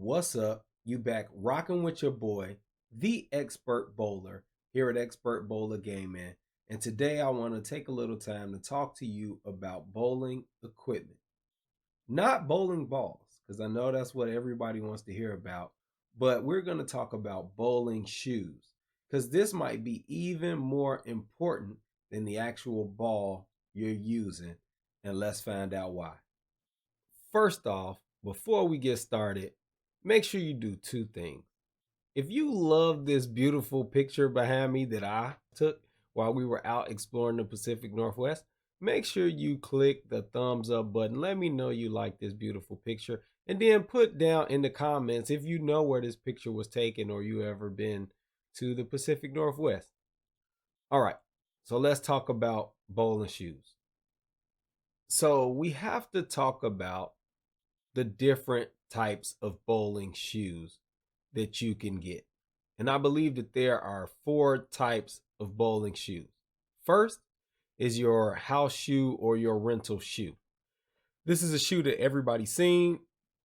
What's up? You back rocking with your boy, the expert bowler, here at Expert Bowler Gaming. And today I want to take a little time to talk to you about bowling equipment. Not bowling balls, because I know that's what everybody wants to hear about, but we're going to talk about bowling shoes, because this might be even more important than the actual ball you're using. And let's find out why. First off, before we get started, make sure you do two things. If you love this beautiful picture behind me that I took while we were out exploring the Pacific Northwest, make sure you click the thumbs up button. Let me know you like this beautiful picture. And then put down in the comments if you know where this picture was taken or you ever been to the Pacific Northwest. All right, so let's talk about bowling shoes. So we have to talk about the different types of bowling shoes that you can get. And I believe that there are four types of bowling shoes. First is your house shoe or your rental shoe. This is a shoe that everybody's seen.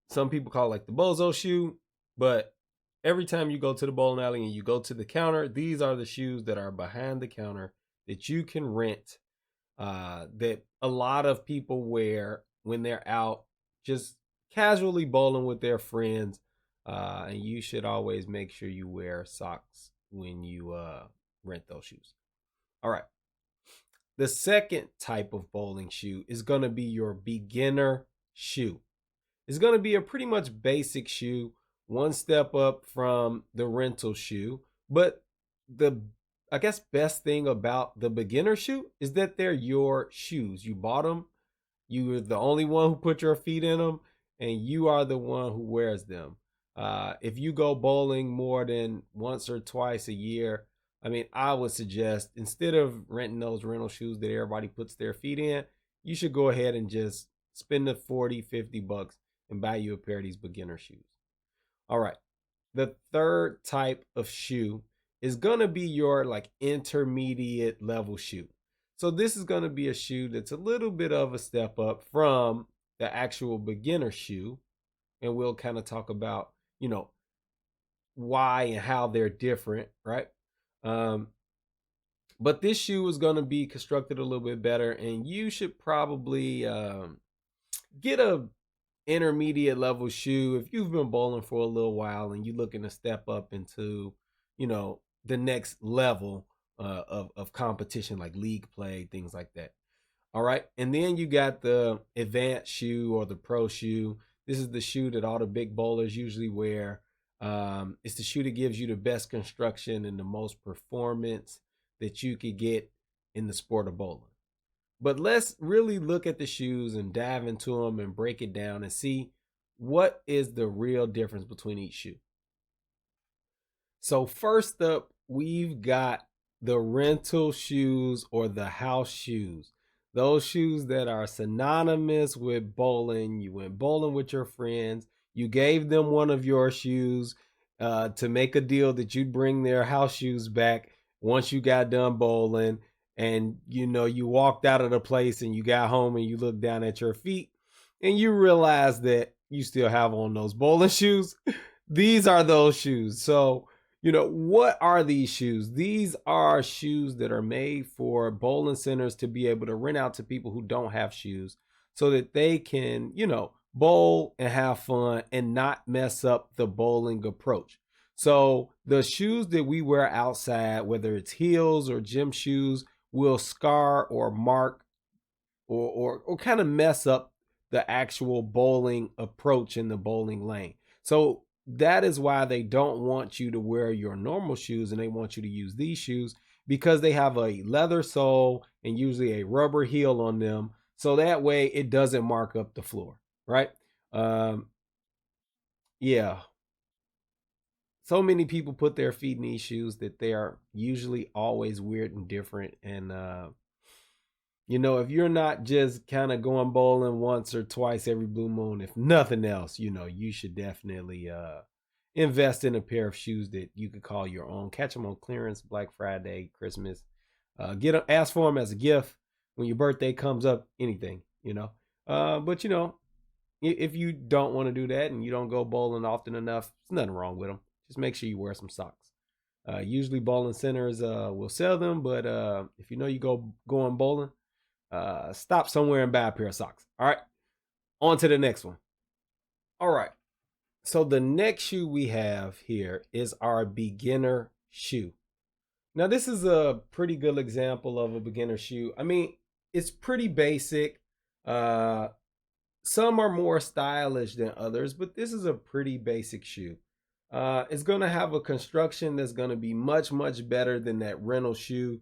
Some people call it like the bozo shoe, but every time you go to the bowling alley and you go to the counter, these are the shoes that are behind the counter that you can rent, that a lot of people wear when they're out just casually bowling with their friends. And you should always make sure you wear socks when you rent those shoes. All right. The second type of bowling shoe is going to be your beginner shoe. It's going to be a pretty much basic shoe, one step up from the rental shoe. But the, I guess, best thing about the beginner shoe is that they're your shoes. You bought them, you are the only one who put your feet in them, and you are the one who wears them. If you go bowling more than once or twice a year, I mean, I would suggest instead of renting those rental shoes that everybody puts their feet in, you should go ahead and just spend the 40, 50 bucks and buy you a pair of these beginner shoes. All right. The third type of shoe is going to be your like intermediate level shoe. So this is going to be a shoe that's a little bit of a step up from the actual beginner shoe. And we'll kind of talk about, why and how they're different, right? Um, but this shoe is going to be constructed a little bit better, and you should probably get a intermediate level shoe if you've been bowling for a little while and you're looking to step up into, the next level of competition like league play, things like that. All right. And then you got the advanced shoe or the pro shoe. This is the shoe that all the big bowlers usually wear. It's the shoe that gives you the best construction and the most performance that you could get in the sport of bowling. But let's really look at the shoes and dive into them and break it down and see what is the real difference between each shoe. So first up, we've got the rental shoes or the house shoes. Those shoes that are synonymous with bowling. You went bowling with your friends. You gave them one of your shoes to make a deal that you'd bring their house shoes back once you got done bowling. And you walked out of the place and you got home and you looked down at your feet and you realized that you still have on those bowling shoes. These are those shoes. So, what are these shoes? These are shoes that are made for bowling centers to be able to rent out to people who don't have shoes so that they can, bowl and have fun and not mess up the bowling approach. So the shoes that we wear outside, whether it's heels or gym shoes, will scar or mark or kind of mess up the actual bowling approach in the bowling lane. So that is why they don't want you to wear your normal shoes and they want you to use these shoes because they have a leather sole and usually a rubber heel on them. So that way it doesn't mark up the floor, right? Yeah. So many people put their feet in these shoes that they are usually always weird and different. And, if you're not just kind of going bowling once or twice every blue moon, if nothing else, you should definitely invest in a pair of shoes that you could call your own. Catch them on clearance, Black Friday, Christmas. Ask for them as a gift when your birthday comes up. Anything. But If you don't want to do that and you don't go bowling often enough, there's nothing wrong with them. Just make sure you wear some socks. Usually bowling centers will sell them, but if you know you going bowling, stop somewhere and buy a pair of socks. All right, on to the next one. All right, so the next shoe we have here is our beginner shoe. Now this is a pretty good example of a beginner shoe. I mean, it's pretty basic. Uh, some are more stylish than others, but this is a pretty basic shoe. It's going to have a construction that's going to be much, much better than that rental shoe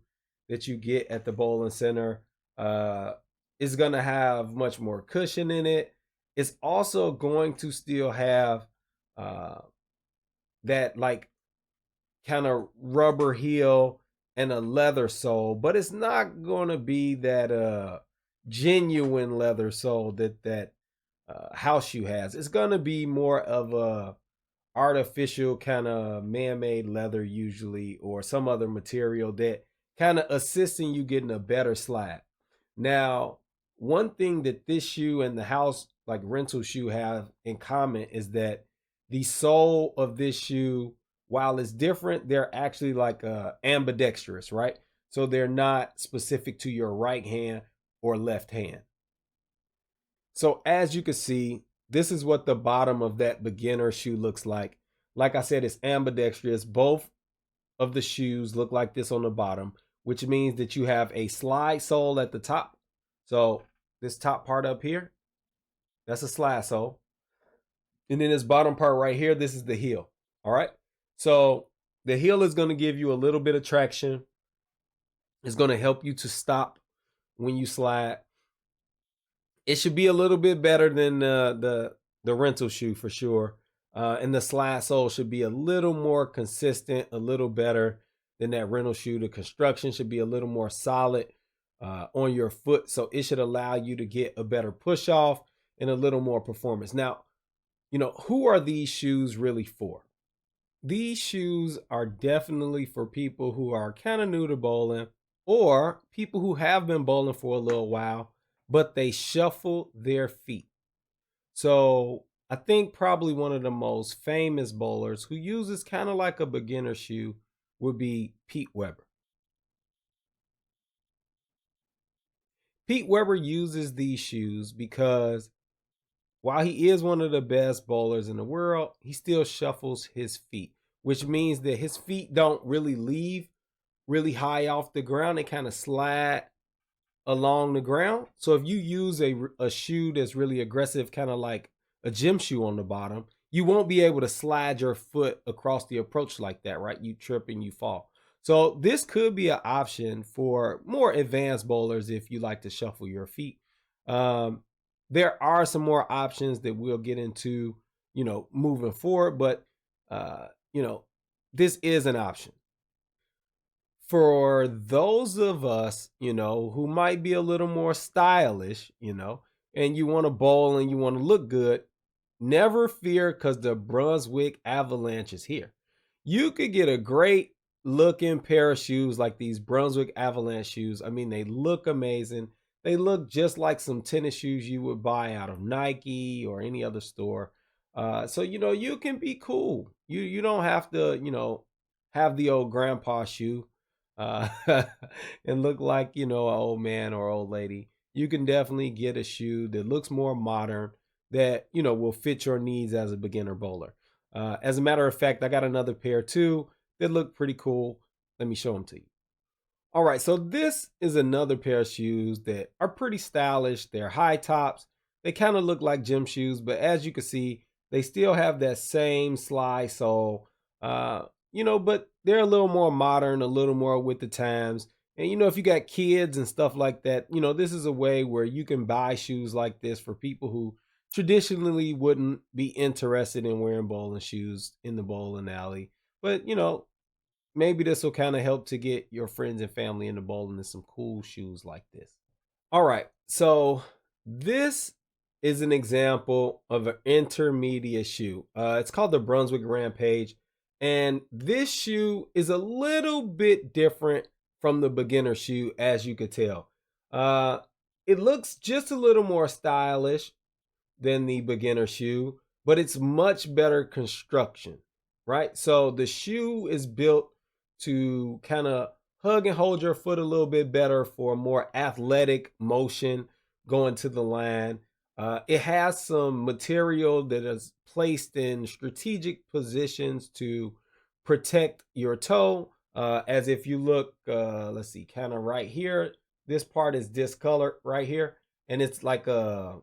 that you get at the bowling center. Uh, it's going to have much more cushion in it. It's also going to still have uh, that like kind of rubber heel and a leather sole, but it's not going to be that genuine leather sole that house shoe has. It's going to be more of a artificial kind of man-made leather usually, or some other material that kind of assisting you getting a better slide. Now, one thing that this shoe and the house like rental shoe have in common is that the sole of this shoe, while it's different, they're actually like ambidextrous, right? So they're not specific to your right hand or left hand. So as you can see, this is what the bottom of that beginner shoe looks like. Like I said, it's ambidextrous. Both of the shoes look like this on the bottom, which means that you have a slide sole at the top. So this top part up here, that's a slide sole. And then this bottom part right here, this is the heel. All right. So the heel is going to give you a little bit of traction. It's going to help you to stop when you slide. It should be a little bit better than the rental shoe for sure. And the slide sole should be a little more consistent, a little better than that rental shoe. The construction should be a little more solid on your foot. So it should allow you to get a better push off and a little more performance. Now, you know, who are these shoes really for? These shoes are definitely for people who are kind of new to bowling, or people who have been bowling for a little while, but they shuffle their feet. So I think probably one of the most famous bowlers who uses kind of like a beginner shoe would be Pete Weber. Pete Weber uses these shoes because while he is one of the best bowlers in the world, he still shuffles his feet, which means that his feet don't really leave really high off the ground. They kind of slide along the ground. So if you use a shoe that's really aggressive, kind of like a gym shoe on the bottom, you won't be able to slide your foot across the approach like that, right? You trip and you fall. So this could be an option for more advanced bowlers if you like to shuffle your feet. Um, there are some more options that we'll get into, you know, moving forward, but you know, this is an option. For those of us, you know, who might be a little more stylish, you know, and you want to bowl and you want to look good, never fear because the Brunswick Avalanche is here. You could get a great looking pair of shoes like these Brunswick Avalanche shoes. I mean, they look amazing. They look just like some tennis shoes you would buy out of Nike or any other store. So you know, you can be cool. You don't have to, you know, have the old grandpa shoe uh, and look like, you know, an old man or old lady. You can definitely get a shoe that looks more modern, that, you know, will fit your needs as a beginner bowler. As a matter of fact, I got another pair too that look pretty cool. Let me show them to you. All right, so this is another pair of shoes that are pretty stylish. They're high tops. They kind of look like gym shoes, but as you can see, they still have that same slide sole. You know, but they're a little more modern, a little more with the times. And you know, if you got kids and stuff like that, you know, this is a way where you can buy shoes like this for people who traditionally wouldn't be interested in wearing bowling shoes in the bowling alley. But, you know, maybe this will kind of help to get your friends and family into bowling in some cool shoes like this. All right. So this is an example of an intermediate shoe. It's called the Brunswick Rampage. And this shoe is a little bit different from the beginner shoe, as you could tell. It looks just a little more stylish, than the beginner shoe, but it's much better construction, right? So the shoe is built to kind of hug and hold your foot a little bit better for a more athletic motion going to the line. It has some material that is placed in strategic positions to protect your toe. As if you look, let's see, kind of right here, this part is discolored right here, and it's like a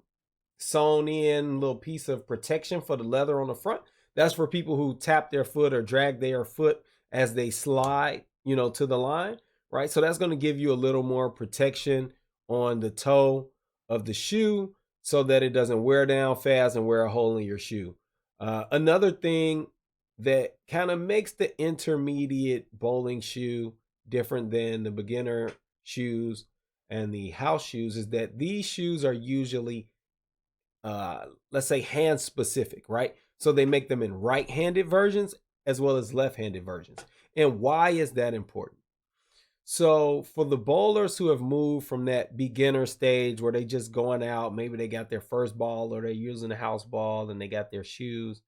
sewn in little piece of protection for the leather on the front. That's for people who tap their foot or drag their foot as they slide, to the line, right? So that's going to give you a little more protection on the toe of the shoe so that it doesn't wear down fast and wear a hole in your shoe. Another thing that kind of makes the intermediate bowling shoe different than the beginner shoes and the house shoes is that these shoes are usually let's say hand specific, right? So they make them in right-handed versions as well as left-handed versions. And why is that important? So for the bowlers who have moved from that beginner stage where they just going out, maybe they got their first ball or they're using a house ball and they got their shoes.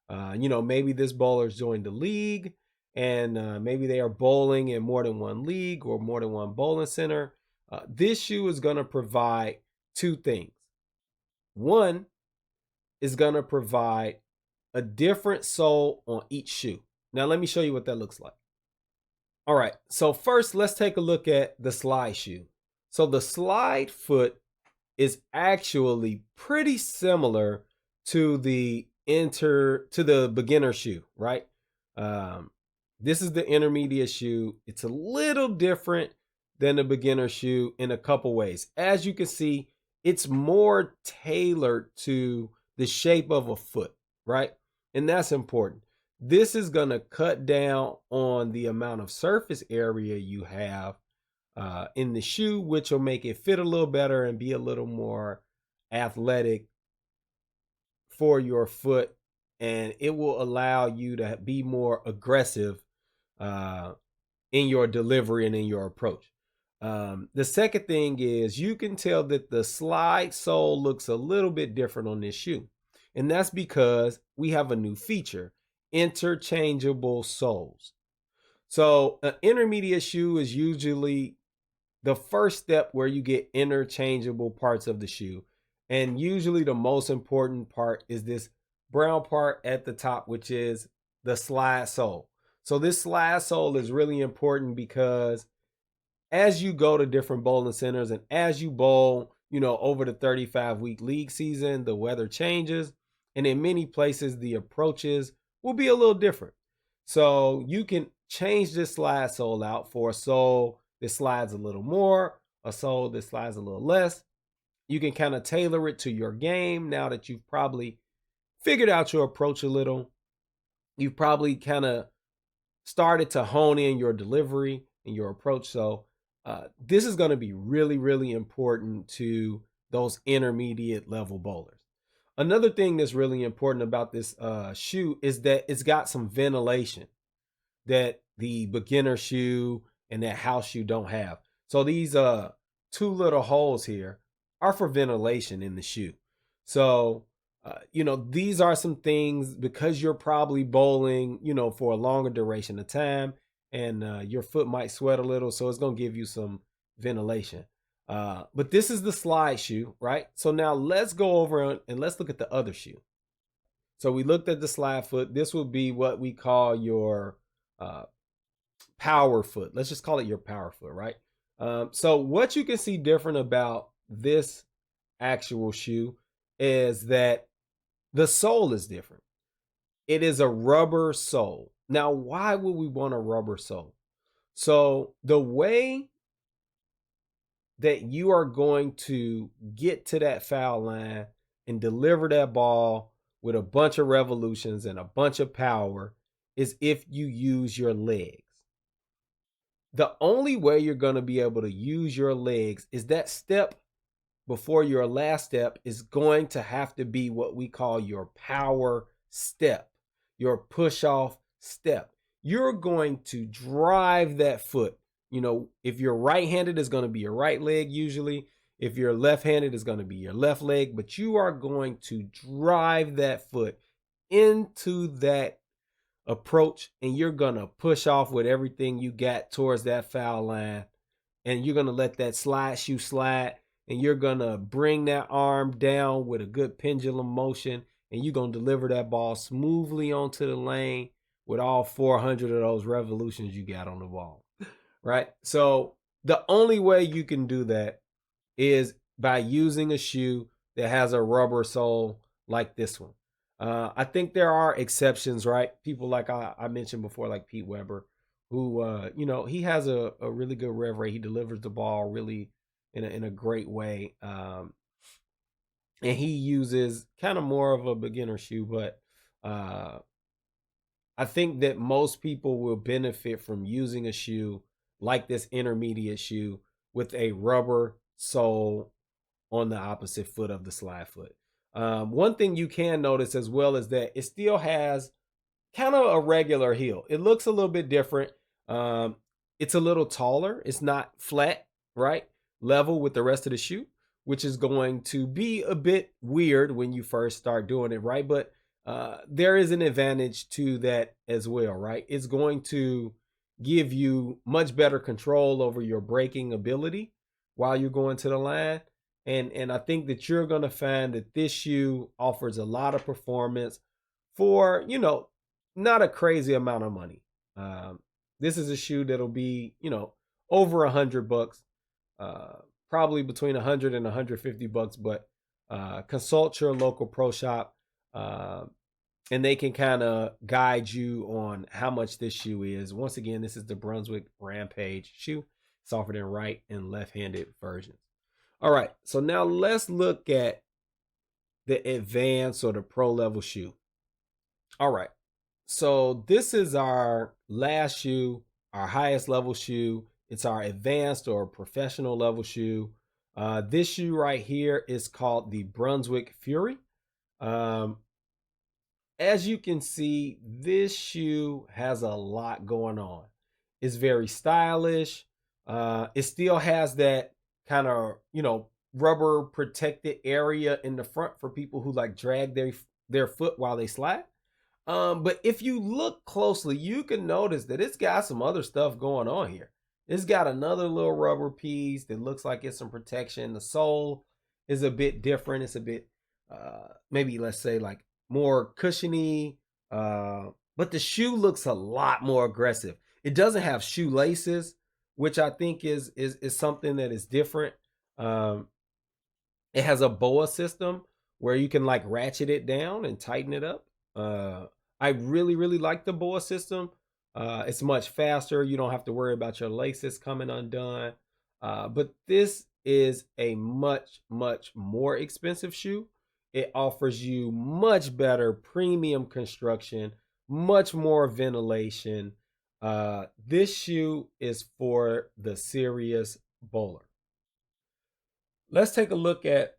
Maybe this bowler's joined the league and maybe they are bowling in more than one league or more than one bowling center. This shoe is going to provide two things. One is going to provide a different sole on each shoe. Now, let me show you what that looks like. All right, so first, let's take a look at the slide shoe. So the slide foot is actually pretty similar to the beginner shoe, right? This is the intermediate shoe. It's a little different than the beginner shoe in a couple ways. As you can see, it's more tailored to the shape of a foot, right? And that's important. This is going to cut down on the amount of surface area you have in the shoe, which will make it fit a little better and be a little more athletic for your foot. And it will allow you to be more aggressive in your delivery and in your approach. The second thing is you can tell that the slide sole looks a little bit different on this shoe. And that's because we have a new feature, interchangeable soles. So an intermediate shoe is usually the first step where you get interchangeable parts of the shoe. And usually the most important part is this brown part at the top, which is the slide sole. So this slide sole is really important because as you go to different bowling centers and as you bowl, over the 35-week league season, the weather changes. And in many places, the approaches will be a little different. So you can change this slide sole out for a sole that slides a little more, a sole that slides a little less. You can kind of tailor it to your game now that you've probably figured out your approach a little. You've probably kind of started to hone in your delivery and your approach. So this is going to be really, really important to those intermediate level bowlers. Another thing that's really important about this shoe is that it's got some ventilation that the beginner shoe and that house shoe don't have. So these two little holes here are for ventilation in the shoe. So, these are some things because you're probably bowling, for a longer duration of time and your foot might sweat a little. So it's going to give you some ventilation. But this is the slide shoe, right? So now let's go over and let's look at the other shoe. So we looked at the slide foot. This would be what we call your power foot. Let's just call it your power foot, right? So what you can see different about this actual shoe is that the sole is different. It is a rubber sole. Now, why would we want a rubber sole? So the way that you are going to get to that foul line and deliver that ball with a bunch of revolutions and a bunch of power is if you use your legs. The only way you're going to be able to use your legs is that step before your last step is going to have to be what we call your power step, your push off step. You're going to drive that foot. If you're right-handed, it's going to be your right leg usually. If you're left-handed, it's going to be your left leg, but you are going to drive that foot into that approach, and you're going to push off with everything you got towards that foul line, and you're going to let that slide shoe slide, and you're going to bring that arm down with a good pendulum motion, and you're going to deliver that ball smoothly onto the lane with all 400 of those revolutions you got on the ball, right? So the only way you can do that is by using a shoe that has a rubber sole like this one. I think there are exceptions, right? People like I mentioned before, like Pete Weber, who he has a really good rev rate. He delivers the ball really in a great way, and he uses kind of more of a beginner shoe. But I think that most people will benefit from using a shoe like this intermediate shoe with a rubber sole on the opposite foot of the slide foot. One thing you can notice as well is that it still has kind of a regular heel. It looks a little bit different. It's a little taller. It's not flat, right? Level with the rest of the shoe, which is going to be a bit weird when you first start doing it, right? But there is an advantage to that as well, right? It's going to give you much better control over your braking ability while you're going to the line. And I think that you're going to find that this shoe offers a lot of performance for, not a crazy amount of money. This is a shoe that'll be, over $100, probably between 100 and 150 bucks, but consult your local pro shop, and they can kind of guide you on how much this shoe is. Once again, this is the Brunswick Rampage shoe. It's offered in right and left-handed versions. All right, so now let's look at the advanced or the pro level shoe. All right, so this is our last shoe, our highest level shoe. It's our advanced or professional level shoe. This shoe right here is called the Brunswick Fury. As you can see, this shoe has a lot going on. It's very stylish. It still has that kind of, rubber protected area in the front for people who like drag their foot while they slide. But if you look closely, you can notice that it's got some other stuff going on here. It's got another little rubber piece that looks like it's some protection. The sole is a bit different. It's a bit, maybe let's say like more cushiony. But the shoe looks a lot more aggressive. It doesn't have shoelaces, which I think is something that is different. It has a BOA system where you can like ratchet it down and tighten it up. I really, really like the BOA system. It's much faster. You don't have to worry about your laces coming undone. But this is a much, much more expensive shoe. It offers you much better premium construction, much more ventilation. This shoe is for the serious bowler. Let's take a look at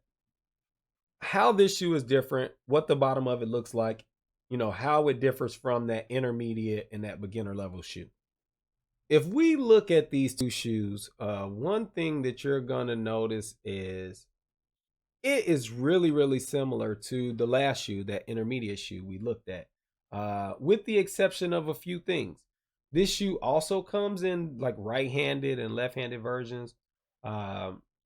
how this shoe is different, what the bottom of it looks like, how it differs from that intermediate and that beginner level shoe. If we look at these two shoes, one thing that you're going to notice is it is really, really similar to the last shoe, that intermediate shoe we looked at, with the exception of a few things. This shoe also comes in like right-handed and left-handed versions.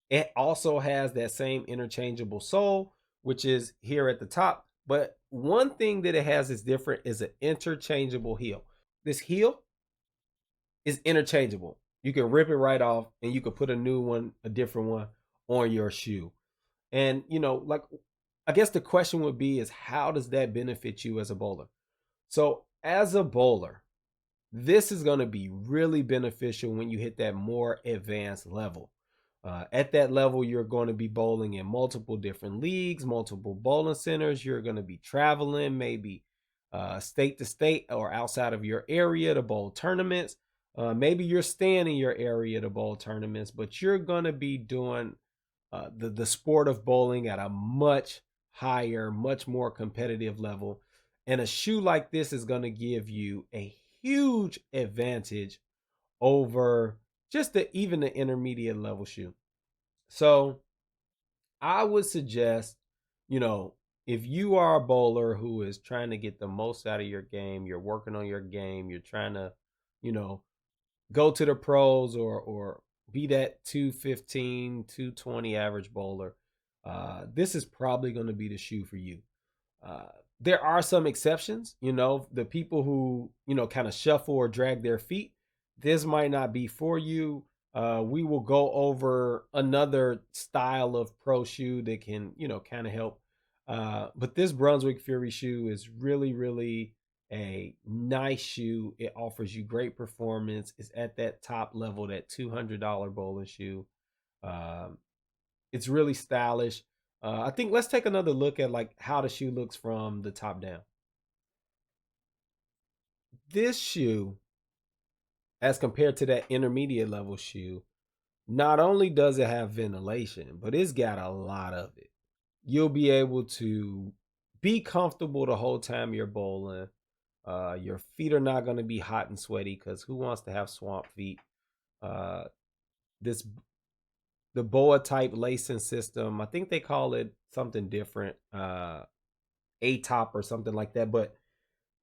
It also has that same interchangeable sole, which is here at the top. But one thing that it has is different is an interchangeable heel. This heel is interchangeable. You can rip it right off and you can put a new one, a different one on your shoe. And, like, I guess the question would be is how does that benefit you as a bowler? So as a bowler, this is going to be really beneficial when you hit that more advanced level. At that level, you're going to be bowling in multiple different leagues, multiple bowling centers. You're going to be traveling maybe state to state or outside of your area to bowl tournaments. Maybe you're staying in your area to bowl tournaments, but you're going to be doing the sport of bowling at a much higher, much more competitive level. And a shoe like this is going to give you a huge advantage over just even the intermediate level shoe. So I would suggest, you know, if you are a bowler who is trying to get the most out of your game, you're working on your game, you're trying to, you know, go to the pros or be that 215, 220 average bowler, this is probably going to be the shoe for you. Uh, there are some exceptions, the people who, kind of shuffle or drag their feet. This might not be for you. We will go over another style of pro shoe that can, kind of help. But this Brunswick Fury shoe is really, really a nice shoe. It offers you great performance. It's at that top level, that $200 bowling shoe. Um, it's really stylish. I think let's take another look at like how the shoe looks from the top down. This shoe, as compared to that intermediate level shoe, not only does it have ventilation, but it's got a lot of it. You'll be able to be comfortable the whole time you're bowling. Your feet are not going to be hot and sweaty because who wants to have swamp feet? Uh, this the BOA type lacing system. I think they call it something different, A top or something like that. But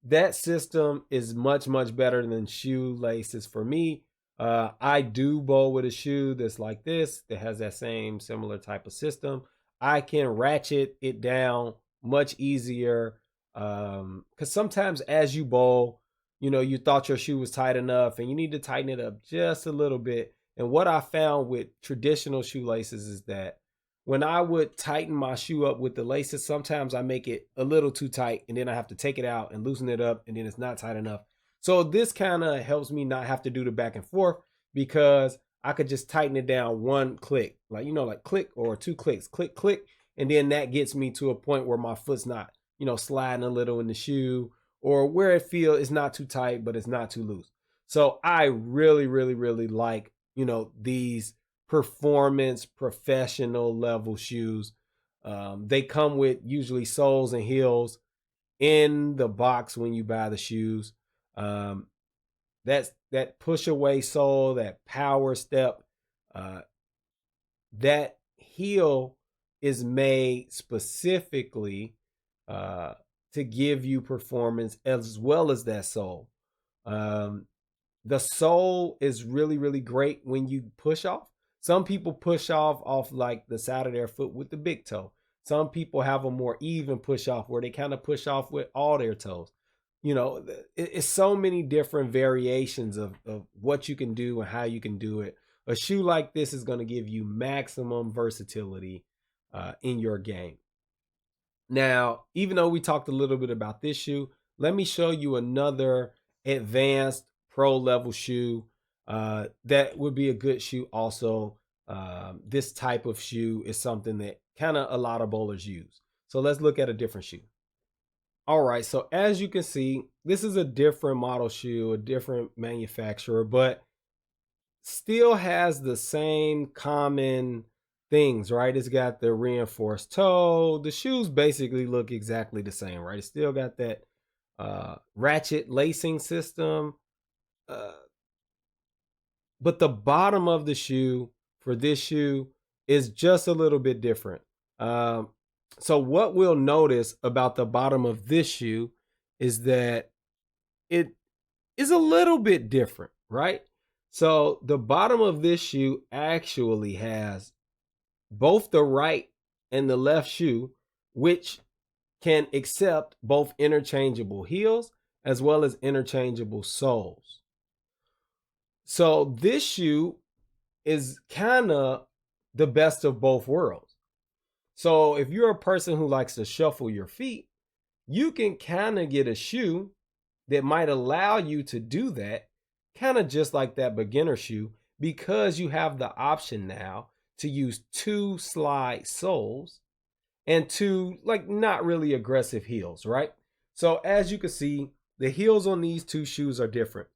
that system is much, much better than shoe laces for me. I do bowl with a shoe that's like this, that has that same similar type of system. I can ratchet it down much easier. Because sometimes as you bowl, you thought your shoe was tight enough and you need to tighten it up just a little bit. And what I found with traditional shoelaces is that when I would tighten my shoe up with the laces, sometimes I make it a little too tight and then I have to take it out and loosen it up and then it's not tight enough. So this kind of helps me not have to do the back and forth because I could just tighten it down one click, like click or two clicks, click, click. And then that gets me to a point where my foot's not, sliding a little in the shoe or where it feels it's not too tight, but it's not too loose. So I really, really, really like, these performance professional level shoes. They come with usually soles and heels in the box when you buy the shoes. That's that push away sole, that power step, uh, that heel is made specifically to give you performance as well as that sole. Um, the sole is really, really great when you push off. Some people push off like the side of their foot with the big toe. Some people have a more even push off where they kind of push off with all their toes. It's so many different variations of what you can do and how you can do it. A shoe like this is going to give you maximum versatility in your game. Now, even though we talked a little bit about this shoe, let me show you another advanced pro level shoe that would be a good shoe also. This type of shoe is something that kind of a lot of bowlers use. So let's look at a different shoe. All right, so as you can see, this is a different model shoe, a different manufacturer, but still has the same common things, right? It's got the reinforced toe. The shoes basically look exactly the same, right? It's still got that ratchet lacing system. But the bottom of the shoe for this shoe is just a little bit different. So what we'll notice about the bottom of this shoe is that it is a little bit different, right? So the bottom of this shoe actually has both the right and the left shoe, which can accept both interchangeable heels as well as interchangeable soles. So this shoe is kind of the best of both worlds. So if you're a person who likes to shuffle your feet, you can kind of get a shoe that might allow you to do that, kind of just like that beginner shoe, because you have the option now to use two slide soles and two like not really aggressive heels, right? So as you can see, the heels on these two shoes are different.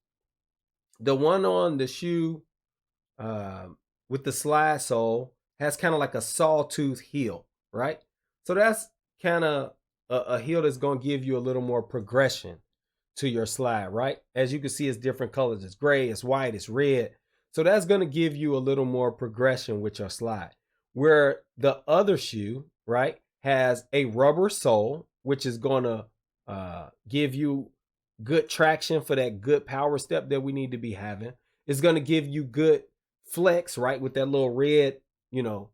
The one on the shoe with the slide sole has kind of like a sawtooth heel, right? So that's kind of a heel that's going to give you a little more progression to your slide, right? As you can see, it's different colors. It's gray, it's white, it's red. So that's going to give you a little more progression with your slide. where the other shoe, right, has a rubber sole, which is going to give you good traction for that good power step that we need to be having. It's going to give you good flex, right, with that little red, you know,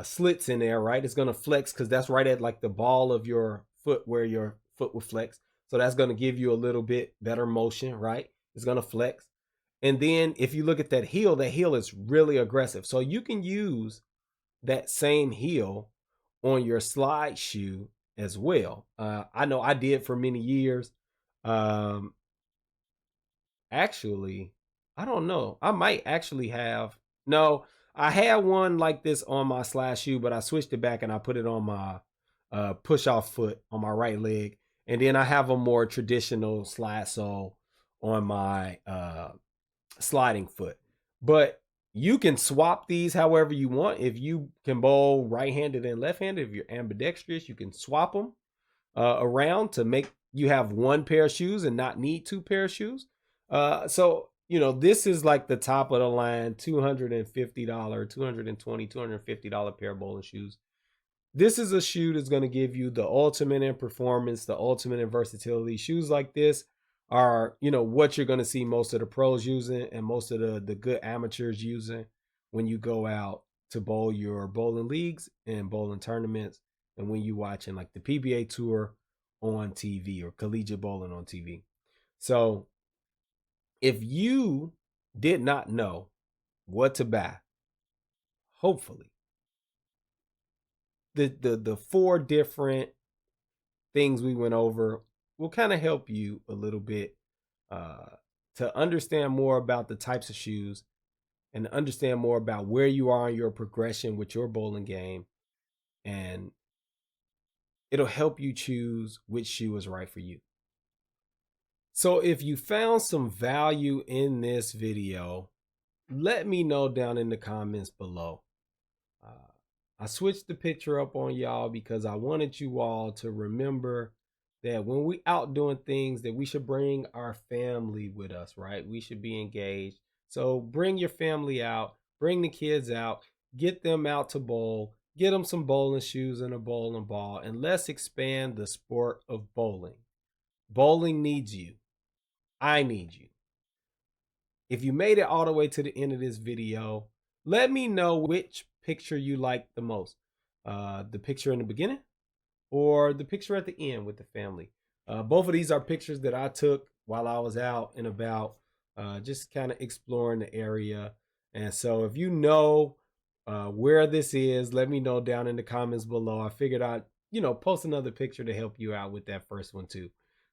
slits in there, right? It's going to flex because that's right at like the ball of your foot where your foot will flex. So that's going to give you a little bit better motion, right? It's going to flex. And then if you look at that heel is really aggressive. So you can use that same heel on your slide shoe as well. I know I did for many years. Um, Actually, I don't know. I might actually have. No, I had one like this on my slide shoe, but I switched it back and I put it on my push off foot on my right leg. And then I have a more traditional slide sole on my sliding foot. But you can swap these however you want. If you can bowl right-handed and left-handed, if you're ambidextrous, you can swap them around to make you have one pair of shoes and not need two pair of shoes. So you know, this is like the top of the line $250, $220, $250 pair of bowling shoes. This is a shoe that's going to give you the ultimate in performance, the ultimate in versatility. Shoes like this are, you know, what you're going to see most of the pros using and most of the good amateurs using when you go out to bowl your bowling leagues and bowling tournaments, and when you watching like the PBA Tour on TV or collegiate bowling on TV. So if you did not know what to buy, hopefully the four different things we went over will kind of help you a little bit uh, to understand more about the types of shoes and understand more about where you are in your progression with your bowling game. And it'll help you choose which shoe is right for you. So if you found some value in this video, let me know down in the comments below. I switched the picture up on y'all because I wanted you all to remember that when we out doing things that we should bring our family with us, right? We should be engaged. So bring your family out, bring the kids out, get them out to bowl, get them some bowling shoes and a bowling ball, and let's expand the sport of bowling. Bowling needs you. I need you. If you made it all the way to the end of this video, let me know which picture you like the most. The picture in the beginning or the picture at the end with the family. Both of these are pictures that I took while I was out and about, just kind of exploring the area. And so if you know where this is, let me know down in the comments below. I figured I'd, you know, post another picture to help you out with that first one too.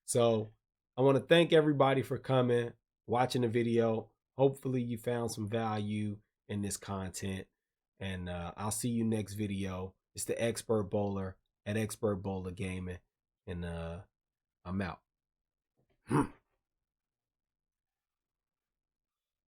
So I want to thank everybody for coming, watching the video. Hopefully you found some value in this content. And I'll see you next video. It's the Expert Bowler at Expert Bowler Gaming. And I'm out.